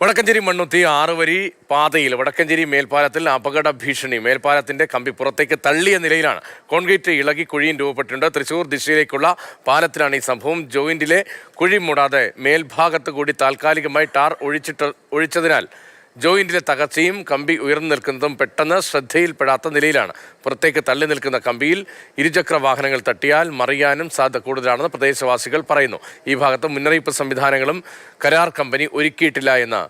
വടക്കഞ്ചേരി മണ്ണുത്തി 6 വരി പാതയിൽ വടക്കഞ്ചേരി മേൽപ്പാലത്തിൽ അപകട ഭീഷണി. മേൽപ്പാലത്തിന്റെ കമ്പി പുറത്തേക്ക് തള്ളിയ നിലയിലാണ്. കോൺക്രീറ്റ് ഇളകി കുഴിയും രൂപപ്പെട്ടിട്ടുണ്ട്. തൃശൂർ ദിശയിലേക്കുള്ള പാലത്തിലാണ് ഈ സംഭവം. ജോയിന്റിലെ കുഴി മൂടാതെ മേൽഭാഗത്ത് കൂടി താൽക്കാലികമായി ടാർ ഒഴിച്ചതിനാൽ ജോയിന്റിലെ തകർച്ചയും കമ്പി ഉയർന്നു നിൽക്കുന്നതും പെട്ടെന്ന് ശ്രദ്ധയിൽപ്പെടാത്ത നിലയിലാണ്. പുറത്തേക്ക് തള്ളി നിൽക്കുന്ന കമ്പിയിൽ ഇരുചക്ര വാഹനങ്ങൾ തട്ടിയാൽ മറിയാനും സാധ്യത കൂടുതലാണെന്ന് പ്രദേശവാസികൾ പറയുന്നു. ഈ ഭാഗത്ത് മുന്നറിയിപ്പ് സംവിധാനങ്ങളും കരാർ കമ്പനി ഒരുക്കിയിട്ടില്ല എന്ന്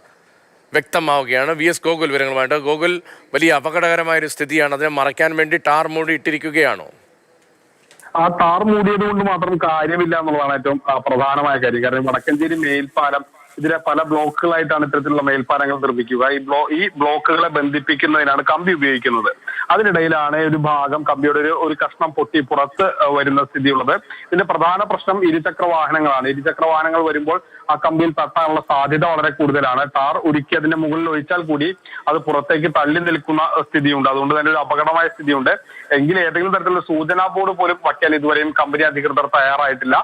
വ്യക്തമാവുകയാണ്. വി എസ് ഗോകുൽ വിവരങ്ങളുമായിട്ട്. ഗോകുൽ, വലിയ അപകടകരമായൊരു സ്ഥിതിയാണ്. അതിനെ മറയ്ക്കാൻ വേണ്ടി ടാർ മൂടി ഇട്ടിരിക്കുകയാണോ? ആ ടാർ മൂടിയത് കൊണ്ട് മാത്രം കാര്യമില്ല എന്നുള്ളതാണ് ഏറ്റവും പ്രധാനമായ കാര്യം. കാരണം വടക്കഞ്ചേരി മേൽപ്പാലം ഇതിലെ പല ബ്ലോക്കുകളായിട്ടാണ് ഇത്തരത്തിലുള്ള മേൽപ്പാലങ്ങൾ നിർമ്മിക്കുക. ഈ ബ്ലോക്കുകളെ ബന്ധിപ്പിക്കുന്നതിനാണ് കമ്പി ഉപയോഗിക്കുന്നത്. അതിനിടയിലാണ് ഒരു ഭാഗം കമ്പിയുടെ ഒരു കഷ്ണം പൊട്ടി പുറത്ത് വരുന്ന സ്ഥിതിയുള്ളത്. ഇതിന്റെ പ്രധാന പ്രശ്നം ഇരുചക്ര വാഹനങ്ങളാണ്. ഇരുചക്ര വാഹനങ്ങൾ വരുമ്പോൾ ആ കമ്പിയിൽ തട്ടാനുള്ള സാധ്യത വളരെ കൂടുതലാണ്. ടാർ ഉരുക്കി അതിന്റെ മുകളിൽ ഒഴിച്ചാൽ കൂടി അത് പുറത്തേക്ക് തള്ളി നിൽക്കുന്ന സ്ഥിതിയുണ്ട്. അതുകൊണ്ട് തന്നെ ഒരു അപകടമായ സ്ഥിതിയുണ്ട്. എങ്കിൽ ഏതെങ്കിലും തരത്തിലുള്ള സൂചനാ ബോർഡ് പോലും വയ്ക്കാൻ ഇതുവരെയും കമ്പനി അധികൃതർ തയ്യാറായിട്ടില്ല.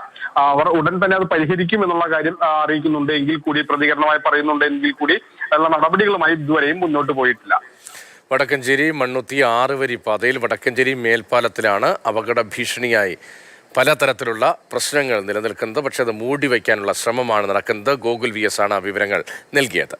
അവർ ഉടൻ തന്നെ അത് പരിഹരിക്കും എന്നുള്ള കാര്യം അറിയിക്കുന്നുണ്ട്. എങ്കിൽ കൂടി പ്രതികരണമായി പറയുന്നുണ്ട്. എങ്കിൽ കൂടി ഉള്ള നടപടികളുമായി ഇതുവരെയും മുന്നോട്ട് പോയിട്ടില്ല. വടക്കഞ്ചേരി മണ്ണുത്തി 6 വരി പാതയിൽ വടക്കഞ്ചേരി മേൽപ്പാലത്തിലാണ് അപകട ഭീഷണിയായി പലതരത്തിലുള്ള പ്രശ്നങ്ങൾ നിലനിൽക്കുന്നത്. പക്ഷേ അത് മൂടി വയ്ക്കാനുള്ള ശ്രമമാണ് നടക്കുന്നത്. ഗോകുൽ VS ആണ് വിവരങ്ങൾ നൽകിയത്.